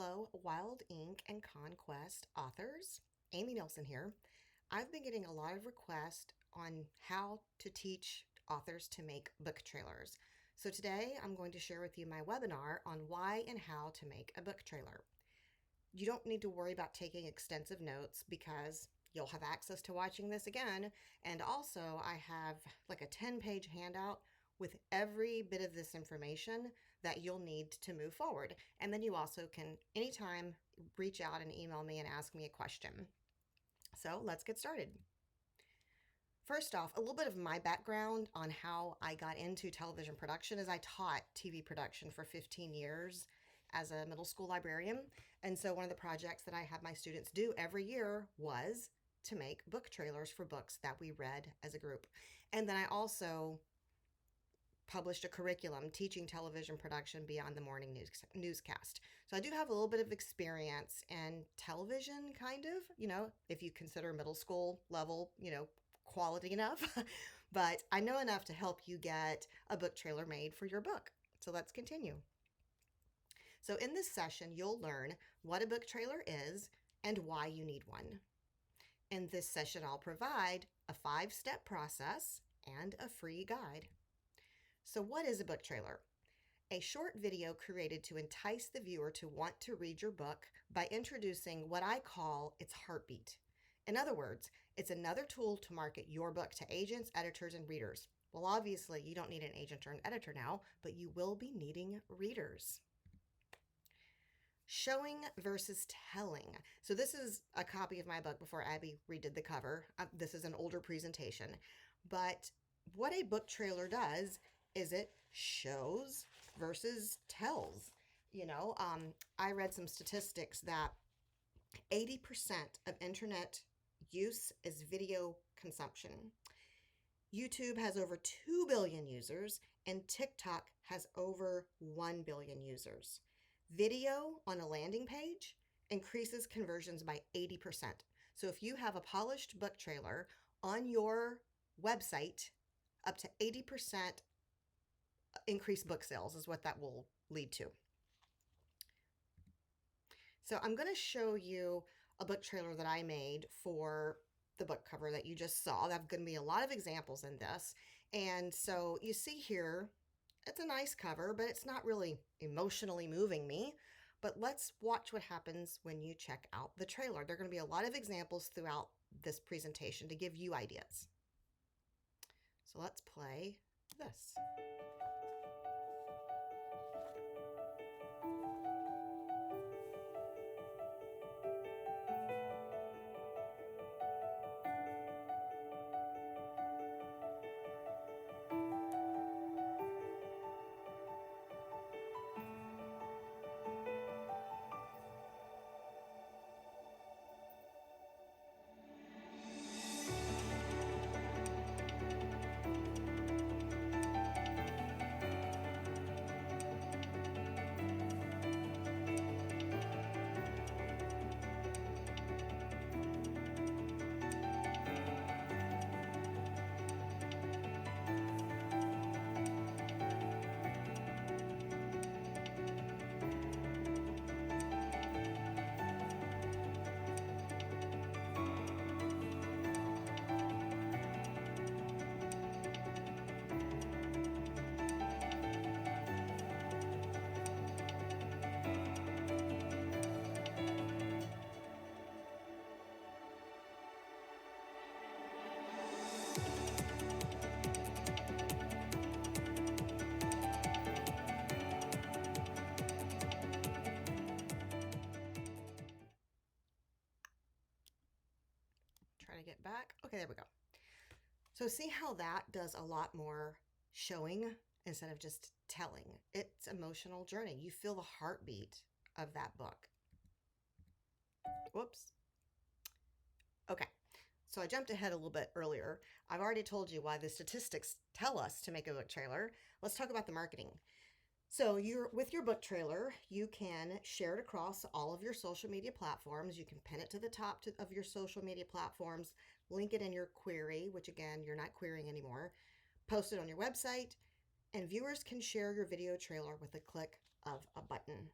Hello, Wild Ink and Conquest authors. Amy Nelson here. I've been getting a lot of requests on how to teach authors to make book trailers. So today I'm going to share with you my webinar on why and how to make a book trailer. You don't need to worry about taking extensive notes because you'll have access to watching this again. And also I have like a 10-page handout with every bit of this information that you'll need to move forward. And then you also can anytime reach out and email me and ask me a question. So let's get started. First off, a little bit of my background on how I got into television production is I taught TV production for 15 years as a middle school librarian. And so one of the projects that I had my students do every year was to make book trailers for books that we read as a group. And then I also published a curriculum teaching television production beyond the morning newscast. So I do have a little bit of experience in television, kind of, if you consider middle school level, quality enough, but I know enough to help you get a book trailer made for your book. So let's continue. So in this session, you'll learn what a book trailer is and why you need one. In this session, I'll provide a 5-step process and a free guide. So what is a book trailer? A short video created to entice the viewer to want to read your book by introducing what I call its heartbeat. In other words, it's another tool to market your book to agents, editors, and readers. Well, obviously, you don't need an agent or an editor now, but you will be needing readers. Showing versus telling. So this is a copy of my book before Abby redid the cover. This is an older presentation, but what a book trailer does is it shows versus tells. I read some statistics that 80% of internet use is video consumption. YouTube has over 2 billion users and TikTok has over 1 billion users. Video on a landing page increases conversions by 80%. So if you have a polished book trailer on your website, up to 80% increased book sales is what that will lead to. So I'm going to show you a book trailer that I made for the book cover that you just saw. There's going to be a lot of examples in this. And so you see here, it's a nice cover, but it's not really emotionally moving me. But let's watch what happens when you check out the trailer. There are going to be a lot of examples throughout this presentation to give you ideas. So let's play this. Try to get back. Okay, there we go. So see how that does a lot more showing instead of just telling. It's emotional journey. You feel the heartbeat of that book. Whoops. Okay, so I jumped ahead a little bit earlier. I've already told you why the statistics tell us to make a book trailer. Let's talk about the marketing. So with your book trailer, you can share it across all of your social media platforms. You can pin it to the top of your social media platforms, link it in your query, which again, you're not querying anymore, post it on your website, and viewers can share your video trailer with a click of a button.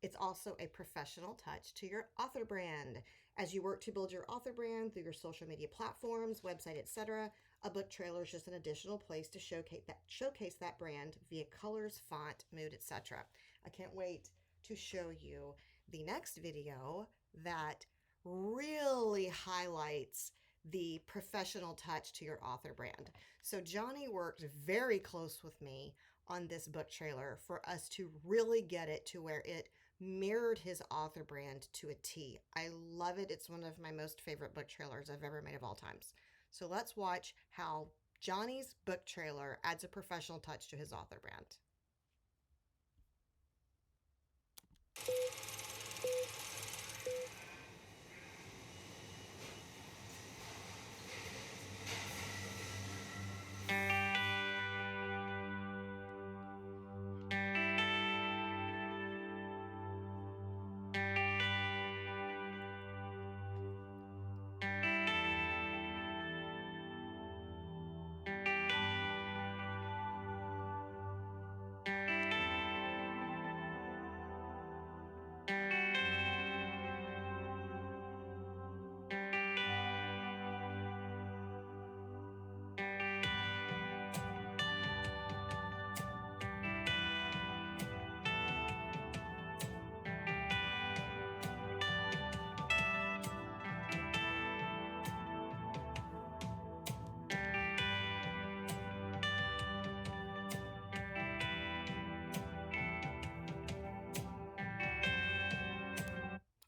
It's also a professional touch to your author brand. As you work to build your author brand through your social media platforms, website, etc., a book trailer is just an additional place to showcase that brand via colors, font, mood, etc. I can't wait to show you the next video that really highlights the professional touch to your author brand. So Johnny worked very close with me on this book trailer for us to really get it to where it mirrored his author brand to a T. I love it. It's one of my most favorite book trailers I've ever made of all times. So let's watch how Johnny's book trailer adds a professional touch to his author brand.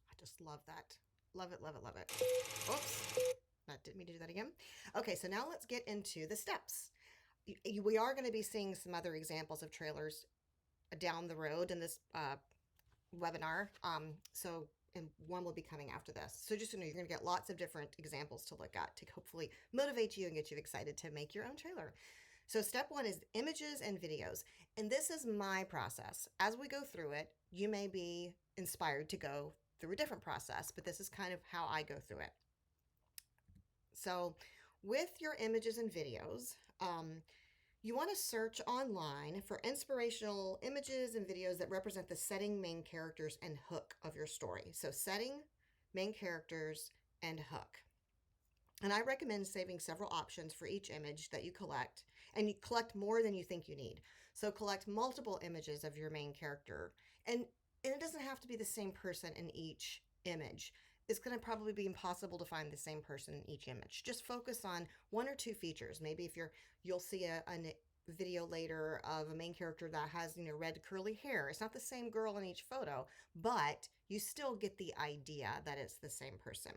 I just love that. Love it, love it, love it. Oops, that didn't mean to do that again. Okay, so now let's get into the steps. We are going to be seeing some other examples of trailers down the road in this webinar. And one will be coming after this. So just so you know, you're going to get lots of different examples to look at to hopefully motivate you and get you excited to make your own trailer. So step one is images and videos. And this is my process. As we go through it, you may be inspired to go through a different process, but this is kind of how I go through it. So with your images and videos, you want to search online for inspirational images and videos that represent the setting, main characters, and hook of your story. So setting, main characters, and hook. And I recommend saving several options for each image that you collect, and you collect more than you think you need. So collect multiple images of your main character. And it doesn't have to be the same person in each image. It's going to probably be impossible to find the same person in each image. Just focus on one or two features. Maybe if you'll see a video later of a main character that has red curly hair. It's not the same girl in each photo, but you still get the idea that it's the same person.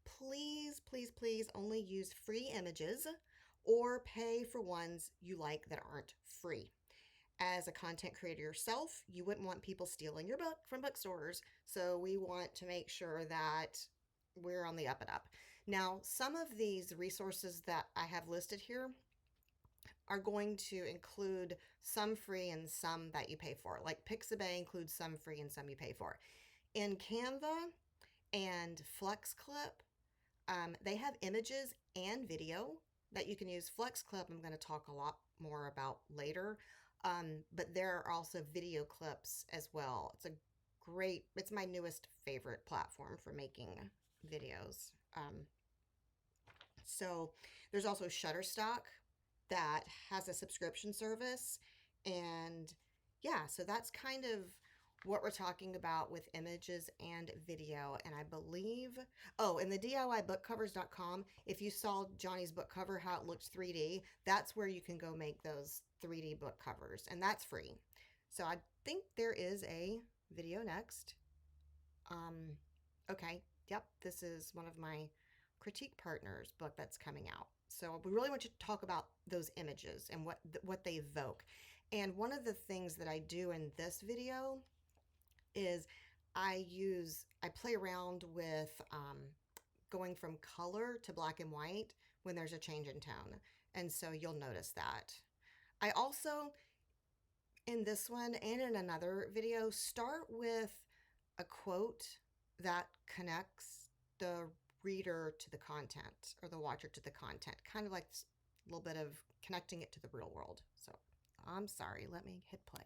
Please, please, please only use free images or pay for ones you like that aren't free. As a content creator yourself, you wouldn't want people stealing your book from bookstores, so we want to make sure that we're on the up and up. Now, some of these resources that I have listed here are going to include some free and some that you pay for. Like Pixabay includes some free and some you pay for. In Canva and FlexClip, they have images and video that you can use. FlexClip I'm going to talk a lot more about later. But there are also video clips as well. It's my newest favorite platform for making videos. So there's also Shutterstock that has a subscription service. And yeah, so that's kind of what we're talking about with images and video. And I believe, in the DIYbookcovers.com, if you saw Johnny's book cover, how it looks 3D, that's where you can go make those 3D book covers, and that's free. So I think there is a video next. Okay, yep, this is one of my critique partners' book that's coming out. So we really want you to talk about those images and what they evoke. And one of the things that I do in this video is I play around with going from color to black and white when there's a change in tone. And so you'll notice that. I also, in this one and in another video, start with a quote that connects the reader to the content or the watcher to the content, kind of like a little bit of connecting it to the real world. So I'm sorry, let me hit play.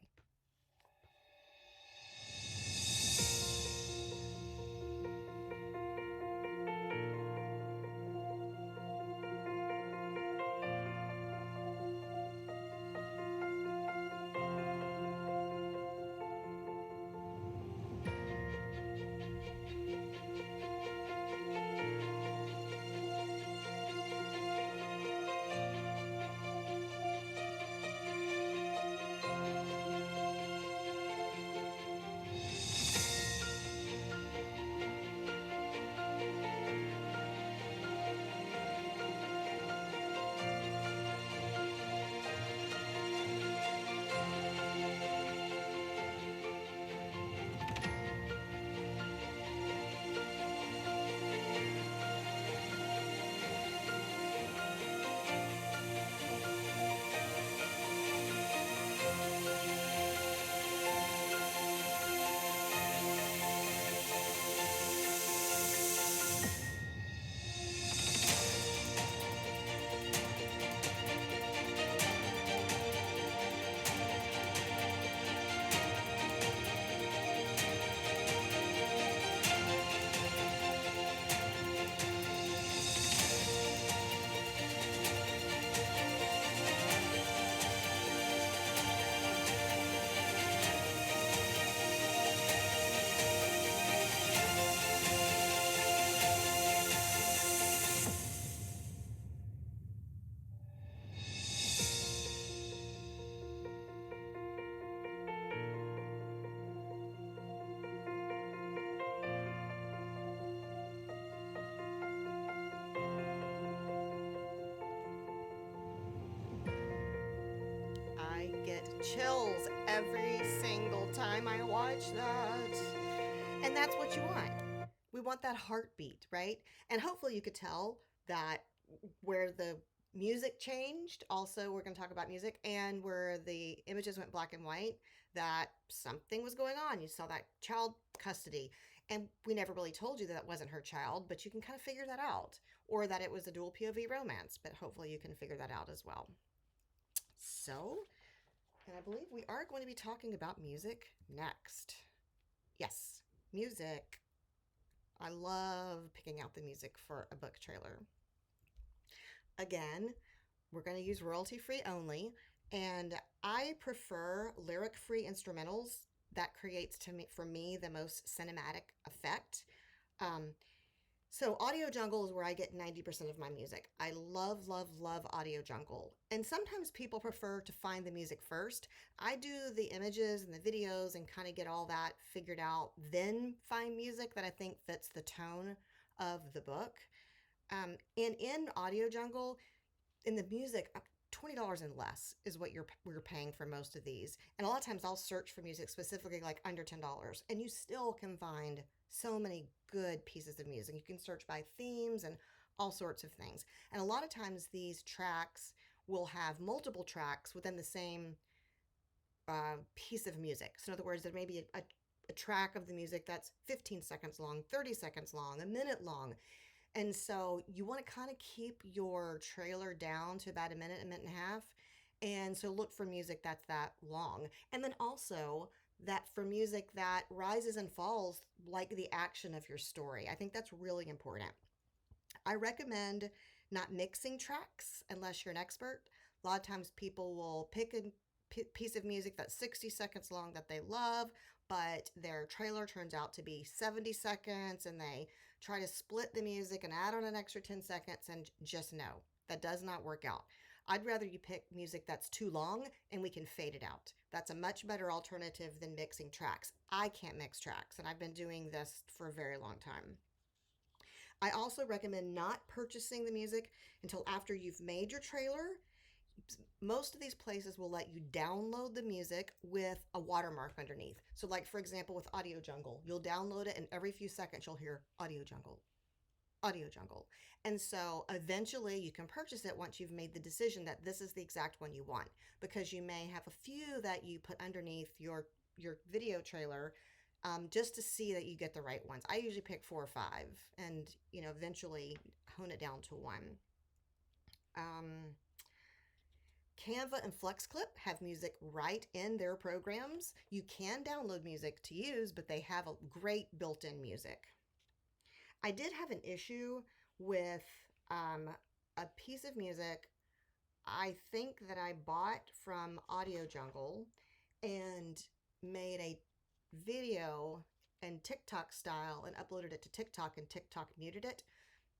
chills every single time I watch that. And that's what you want. We want that heartbeat, right? And hopefully you could tell that where the music changed, also we're going to talk about music, and where the images went black and white, that something was going on. You saw that child custody, and we never really told you that that wasn't her child, but you can kind of figure that out, or that it was a dual POV romance, but hopefully you can figure that out as well. So, and I believe we are going to be talking about music next. Yes, music. I love picking out the music for a book trailer. Again, we're going to use royalty free only, and I prefer lyric free instrumentals. That creates to me for me the most cinematic effect. Um, so Audio Jungle is where I get 90% of my music. I love, love, love Audio Jungle. And sometimes people prefer to find the music first. I do the images and the videos and kind of get all that figured out, then find music that I think fits the tone of the book. And in Audio Jungle, in the music, $20 and less is what we're paying for most of these. And a lot of times I'll search for music specifically like under $10, and you still can find so many good pieces of music. You can search by themes and all sorts of things. And a lot of times these tracks will have multiple tracks within the same piece of music. So in other words, there may be a track of the music that's 15 seconds long, 30 seconds long, a minute long. And so you want to kind of keep your trailer down to about a minute and a half. And so look for music that's that long. And then also that for music that rises and falls like the action of your story. I think that's really important. I recommend not mixing tracks unless you're an expert. A lot of times people will pick a piece of music that's 60 seconds long that they love, but their trailer turns out to be 70 seconds, and they try to split the music and add on an extra 10 seconds, and just no, that does not work out. I'd rather you pick music that's too long and we can fade it out. That's a much better alternative than mixing tracks. I can't mix tracks, and I've been doing this for a very long time. I also recommend not purchasing the music until after you've made your trailer. Most of these places will let you download the music with a watermark underneath. So like for example with Audio Jungle, you'll download it and every few seconds you'll hear Audio Jungle, Audio Jungle. And so eventually you can purchase it once you've made the decision that this is the exact one you want, because you may have a few that you put underneath your video trailer, just to see that you get the right ones. I usually pick 4 or 5 and eventually hone it down to one. Canva and FlexClip have music right in their programs. You can download music to use, but they have a great built-in music. I did have an issue with a piece of music I think that I bought from Audio Jungle and made a video in TikTok style and uploaded it to TikTok, and TikTok muted it.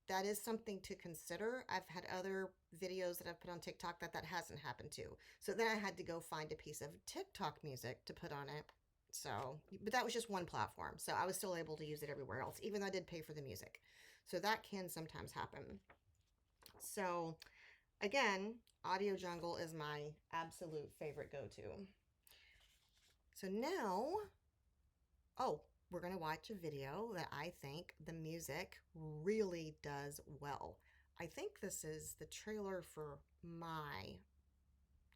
That is something to consider. I've had other videos that I've put on TikTok that hasn't happened to. So then I had to go find a piece of TikTok music to put on it. So, but that was just one platform. So I was still able to use it everywhere else, even though I did pay for the music. So that can sometimes happen. So again, Audio Jungle is my absolute favorite go-to. So now, we're going to watch a video that I think the music really does well. I think this is the trailer for my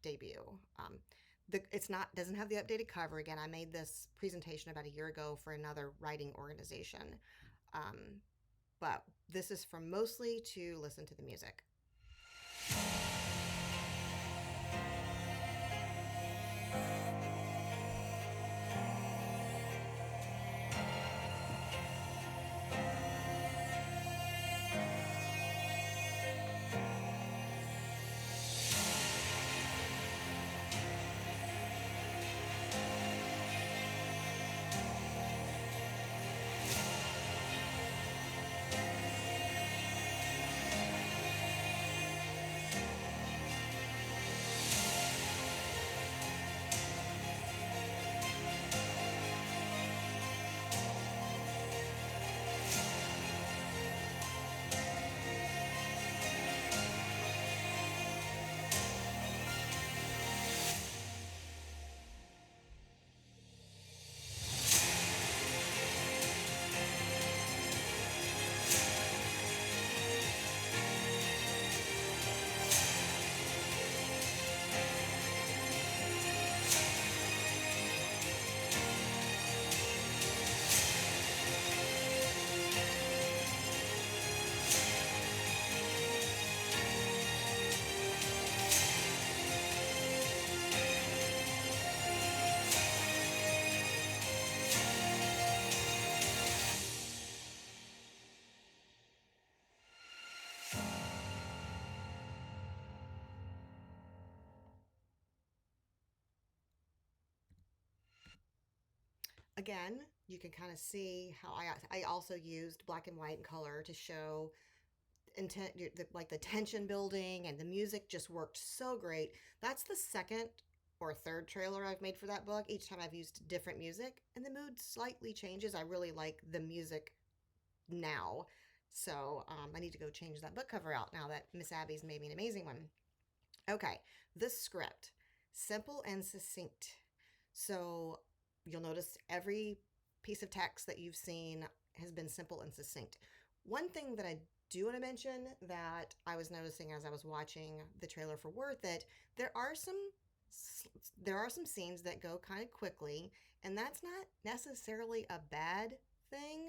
debut. It's not doesn't have the updated cover. Again, I made this presentation about a year ago for another writing organization. But this is for mostly to listen to the music. Again, you can kind of see how I also used black and white and color to show intent, like the tension building, and the music just worked so great. That's the second or third trailer I've made for that book. Each time I've used different music and the mood slightly changes. I really like the music now. So I need to go change that book cover out now that Miss Abby's made me an amazing one. Okay, the script, simple and succinct. So you'll notice every piece of text that you've seen has been simple and succinct. One thing that I do want to mention that I was noticing as I was watching the trailer for Worth It, there are some scenes that go kind of quickly, and that's not necessarily a bad thing.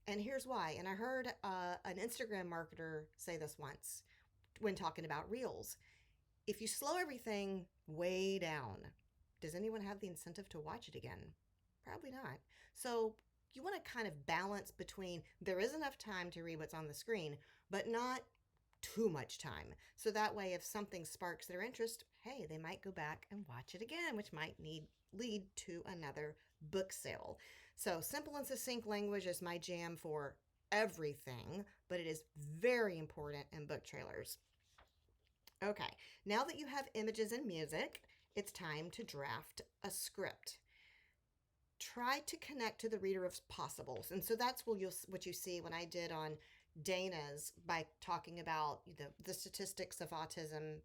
And here's why. And I heard an Instagram marketer say this once when talking about reels. If you slow everything way down, does anyone have the incentive to watch it again? Probably not. So you want to kind of balance between there is enough time to read what's on the screen, but not too much time. So that way, if something sparks their interest, hey, they might go back and watch it again, which might lead to another book sale. So simple and succinct language is my jam for everything, but it is very important in book trailers. Okay, now that you have images and music, it's time to draft a script. Try to connect to the reader if possible. And so that's what you see when I did on Dana's by talking about the statistics of autism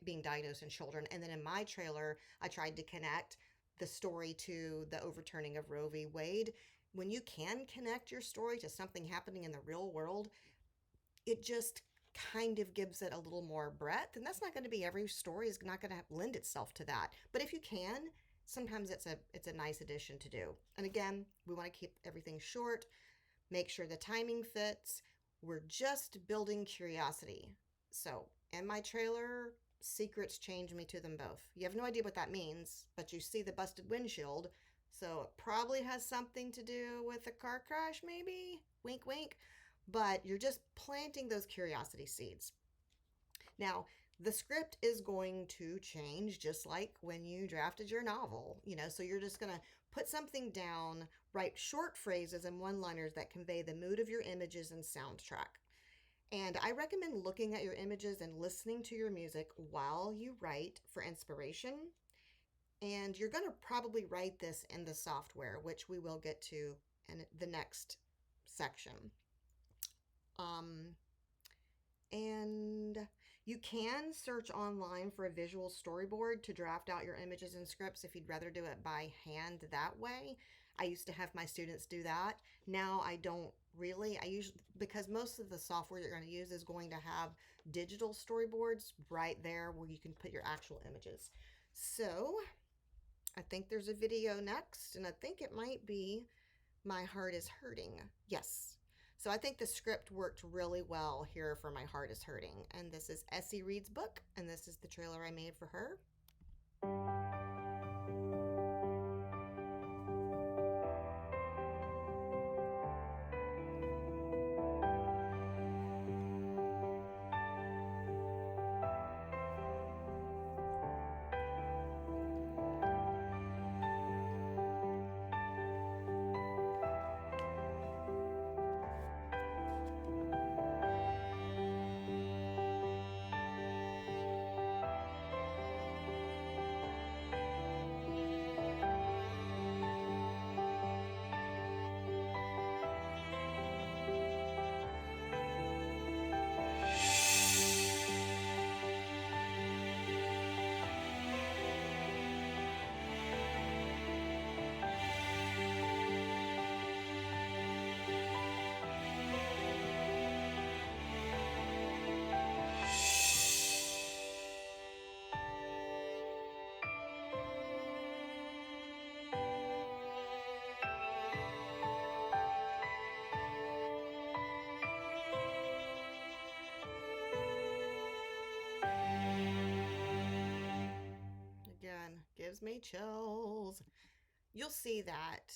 being diagnosed in children. And then in my trailer, I tried to connect the story to the overturning of Roe v. Wade. When you can connect your story to something happening in the real world, it just kind of gives it a little more breadth. And that's not going to be every story is not going to lend itself to that. But if you can, sometimes it's a nice addition to do. And again, we want to keep everything short, make sure the timing fits. We're just building curiosity. So in my trailer, secrets change me to them both. You have no idea what that means, but you see the busted windshield. So it probably has something to do with a car crash, maybe? Wink, wink. But you're just planting those curiosity seeds. Now, the script is going to change just like when you drafted your novel, so you're just going to put something down, write short phrases and one-liners that convey the mood of your images and soundtrack. And I recommend looking at your images and listening to your music while you write for inspiration. And you're going to probably write this in the software, which we will get to in the next section. And you can search online for a visual storyboard to draft out your images and scripts if you'd rather do it by hand that way. I used to have my students do that. Now I don't really. I usually, because most of the software you're going to use is going to have digital storyboards right there where you can put your actual images. So I think there's a video next, and I think it might be My Heart is Hurting. Yes. So I think the script worked really well here for My Heart is Hurting. And this is Essie Reed's book, and this is the trailer I made for her. Again, gives me chills. You'll see that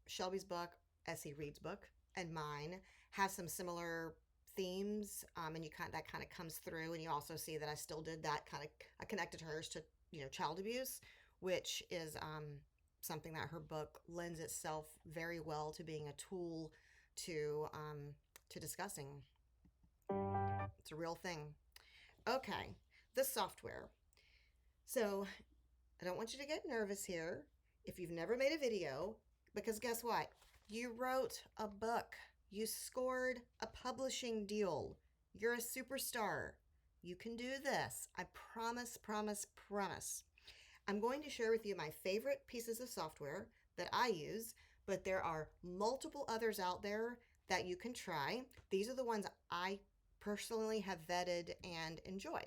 Shelby's book, Essie Reed's book, and mine have some similar themes, and that kind of comes through. And you also see that I still did that kind of. I connected hers to child abuse, which is something that her book lends itself very well to being a tool to discussing. It's a real thing. Okay, the software. So I don't want you to get nervous here if you've never made a video, because guess what? You wrote a book. You scored a publishing deal. You're a superstar. You can do this. I promise, promise, promise. I'm going to share with you my favorite pieces of software that I use, but there are multiple others out there that you can try. These are the ones I personally have vetted and enjoy.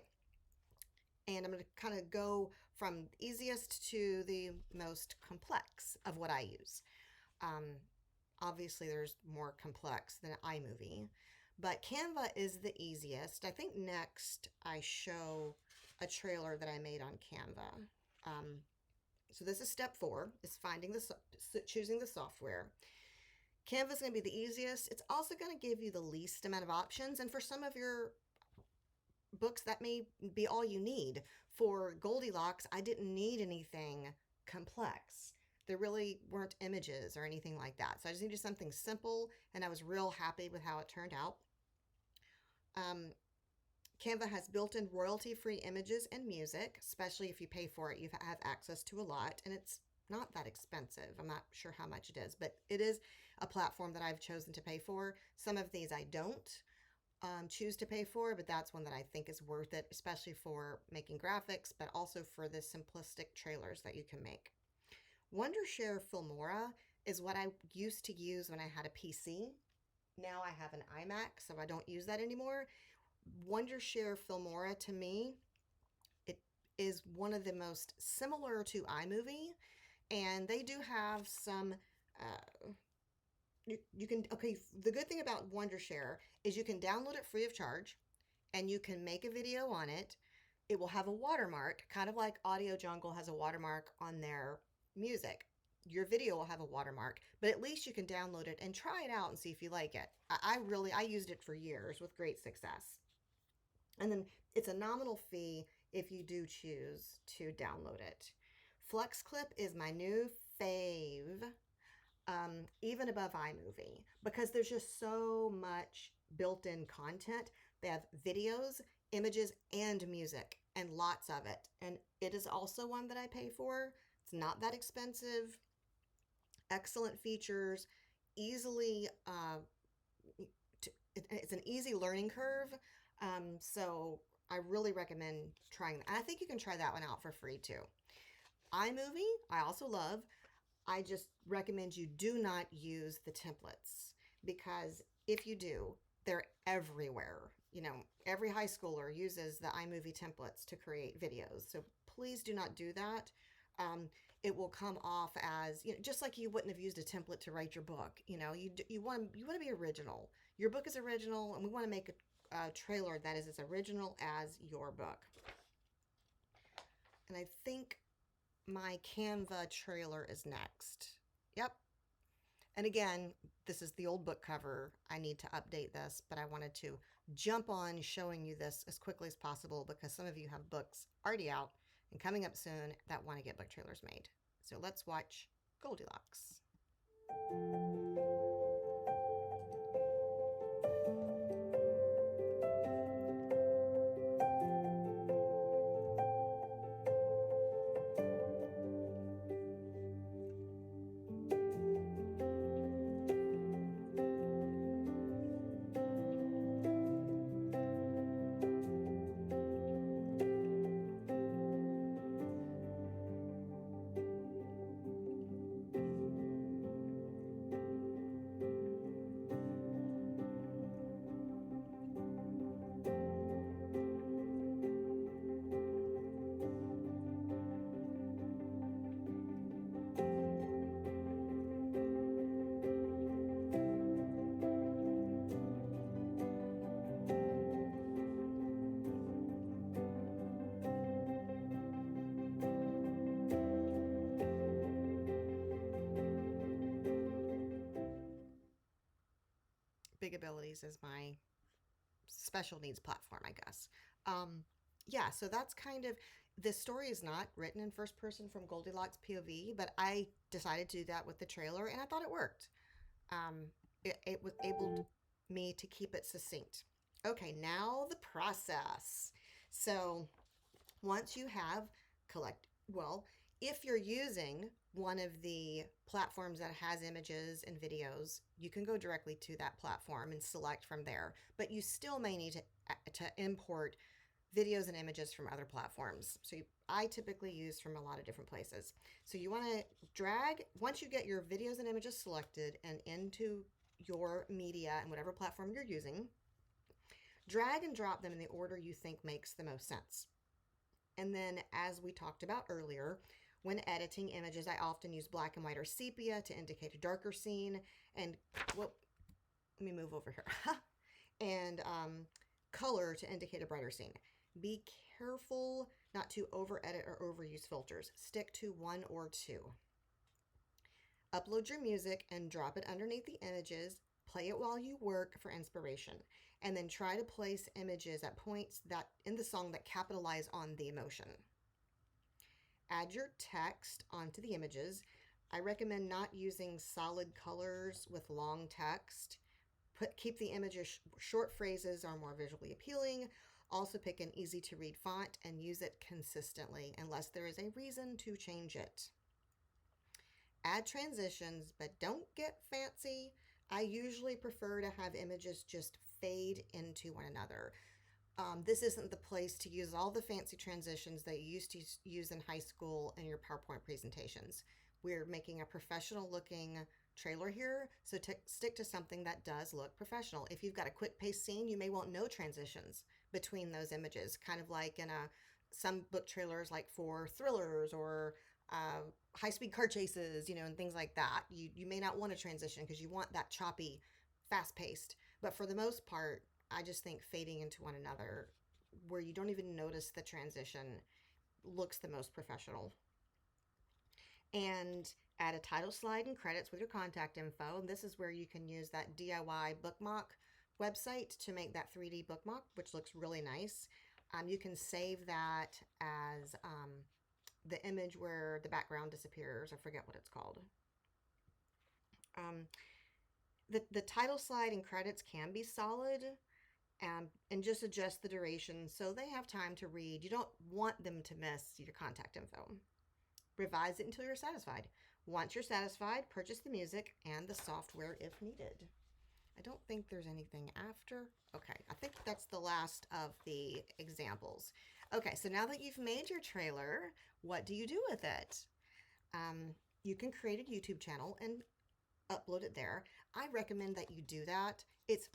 And I'm going to kind of go from easiest to the most complex of what I use. Um, Obviously, there's more complex than iMovie, but Canva is the easiest. I think next I show a trailer that I made on Canva. Um, so this is step 4: is choosing the software. Canva is going to be the easiest. It's also going to give you the least amount of options, and for some of your books that may be all you need. For Goldilocks, I didn't need anything complex. There really weren't images or anything like that. So I just needed something simple, and I was real happy with how it turned out. Um, Canva has built-in royalty-free images and music, especially if you pay for it. You have access to a lot, and it's not that expensive. I'm not sure how much it is, but it is a platform that I've chosen to pay for. Some of these I don't choose to pay for, but that's one that I think is worth it, especially for making graphics, but also for the simplistic trailers that you can make. Wondershare Filmora is what I used to use when I had a PC. Now I have an iMac, so I don't use that anymore. Wondershare Filmora, to me, it is one of the most similar to iMovie, and they do have some you can, okay, the good thing about Wondershare is you can download it free of charge, and you can make a video on it. It will have a watermark, kind of like Audio Jungle has a watermark on their music. Your video will have a watermark, but at least you can download it and try it out and see if you like it. I used it for years with great success. And then it's a nominal fee if you do choose to download it. FlexClip is my new fave, even above iMovie, because there's just so much built-in content. They have videos, images, and music, and lots of it. And it is also one that I pay for. It's not that expensive. Excellent features, easily it's an easy learning curve. So I really recommend trying that. And I think you can try that one out for free too. iMovie, I also love. I just recommend you do not use the templates, because if you do, they're everywhere. You know, every high schooler uses the iMovie templates to create videos. So please do not do that. It will come off as, you know, just like you wouldn't have used a template to write your book. You know, you want to be original. Your book is original, and we want to make a trailer that is as original as your book. And I think my Canva trailer is next. Yep. And again, this is the old book cover. I need to update this, but I wanted to jump on showing you this as quickly as possible, because some of you have books already out and coming up soon that want to get book trailers made. So let's watch Goldilocks. Big Abilities is my special needs platform, I guess. Yeah, so that's kind of this story is not written in first person from Goldilocks POV, but I decided to do that with the trailer and I thought it worked. It was able me to keep it succinct. Okay, now the process. So once you have well, if you're using one of the platforms that has images and videos, you can go directly to that platform and select from there. But you still may need to import videos and images from other platforms. I typically use from a lot of different places. So you want to drag, once you get your videos and images selected and into your media and whatever platform you're using, drag and drop them in the order you think makes the most sense. And then, as we talked about earlier, when editing images, I often use black and white or sepia to indicate a darker scene. And, well, let me move over here. and color to indicate a brighter scene. Be careful not to over edit or overuse filters. Stick to one or two. Upload your music and drop it underneath the images. Play it while you work for inspiration. And then try to place images at points that in the song that capitalize on the emotion. Add your text onto the images. I recommend not using solid colors with long text. Keep the images short. Phrases are more visually appealing. Also pick an easy to read font and use it consistently unless there is a reason to change it. Add transitions, but don't get fancy. I usually prefer to have images just fade into one another. This isn't the place to use all the fancy transitions that you used to use in high school in your PowerPoint presentations. We're making a professional looking trailer here, so stick to something that does look professional. If you've got a quick pace scene, you may want no transitions between those images, kind of like in some book trailers, like for thrillers or high-speed car chases, and things like that. You may not want a transition because you want that choppy, fast-paced. But for the most part, I just think fading into one another, where you don't even notice the transition, looks the most professional. And add a title slide and credits with your contact info. And this is where you can use that DIY bookmark website to make that 3D bookmark, which looks really nice. You can save that as the image where the background disappears. I forget what it's called. The title slide and credits can be solid, and just adjust the duration so they have time to read. You don't want them to miss your contact info. Revise it until you're satisfied. Once you're satisfied, purchase the music and the software if needed. I don't think there's anything after. Okay, I think that's the last of the examples. Okay, so now that you've made your trailer, what do you do with it? You can create a YouTube channel and upload it there. I recommend that you do that. It's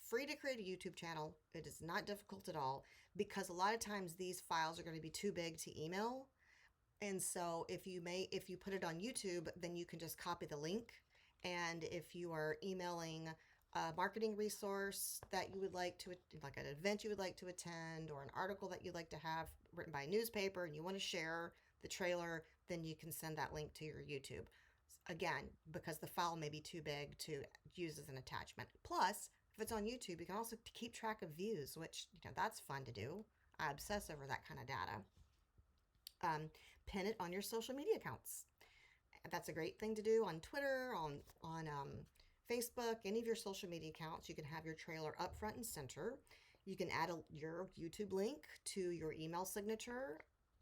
free to create a YouTube channel. It is not difficult at all because a lot of times these files are going to be too big to email. And so if you put it on YouTube, then you can just copy the link. And if you are emailing a marketing resource that you would like to, like an event you would like to attend, or an article that you'd like to have written by a newspaper, and you want to share the trailer, then you can send that link to your YouTube. Again, because the file may be too big to use as an attachment. Plus, if it's on YouTube, you can also keep track of views, which, that's fun to do. I obsess over that kind of data. Pin it on your social media accounts. That's a great thing to do on Twitter, on Facebook, any of your social media accounts. You can have your trailer up front and center. You can add your YouTube link to your email signature.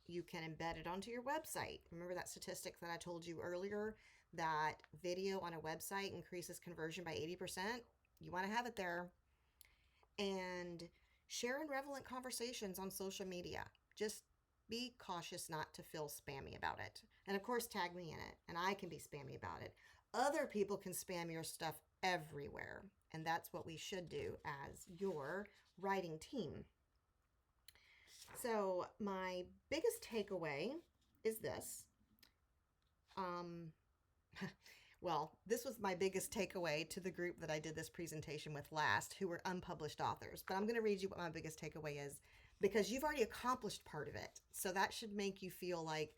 You can embed it onto your website. Remember that statistic that I told you earlier, that video on a website increases conversion by 80%? You want to have it there. And share in relevant conversations on social media. Just be cautious not to feel spammy about it. And of course, tag me in it, and I can be spammy about it. Other people can spam your stuff everywhere, and that's what we should do as your writing team. So my biggest takeaway is this. Well, this was my biggest takeaway to the group that I did this presentation with last, who were unpublished authors. But I'm going to read you what my biggest takeaway is, because you've already accomplished part of it. So that should make you feel like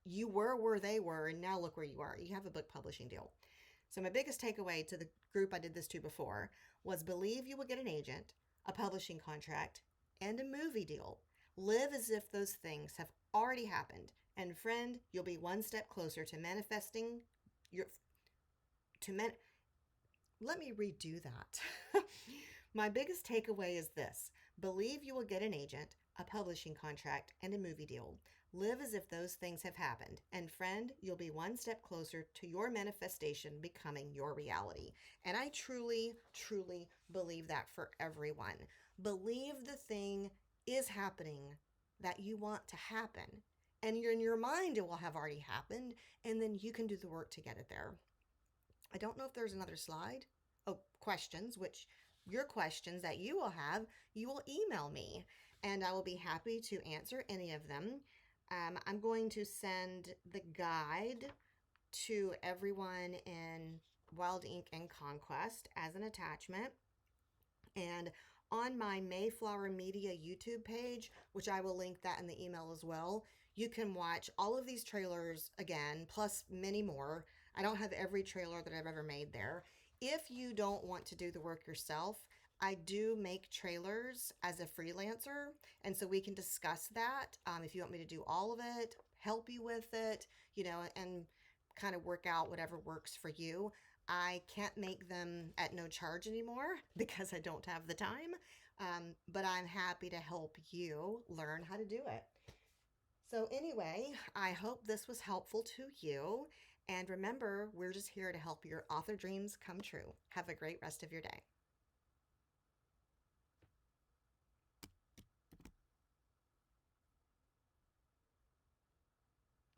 you were where they were, and now look where you are. You have a book publishing deal. So my biggest takeaway to the group I did this to before was believe you will get an agent, a publishing contract, and a movie deal. Live as if those things have already happened. And friend, you'll be one step closer to manifesting your to man let me redo that. My biggest takeaway is this: believe you will get an agent, a publishing contract, and a movie deal. Live as if those things have happened. And friend, you'll be one step closer to your manifestation becoming your reality. And I truly, truly believe that for everyone. Believe the thing is happening that you want to happen. And you're in your mind, it will have already happened. And then you can do the work to get it there. I don't know if there's another slide. Oh, questions, which your questions that you will have, you will email me and I will be happy to answer any of them. I'm going to send the guide to everyone in Wild Ink and Conquest as an attachment. And on my Mayflower Media YouTube page, which I will link that in the email as well, you can watch all of these trailers again, plus many more. I don't have every trailer that I've ever made there. If you don't want to do the work yourself, I do make trailers as a freelancer, and so we can discuss that. If you want me to do all of it, help you with it, and kind of work out whatever works for you. I can't make them at no charge anymore because I don't have the time, but I'm happy to help you learn how to do it. So, anyway, I hope this was helpful to you. And remember, we're just here to help your author dreams come true. Have a great rest of your day.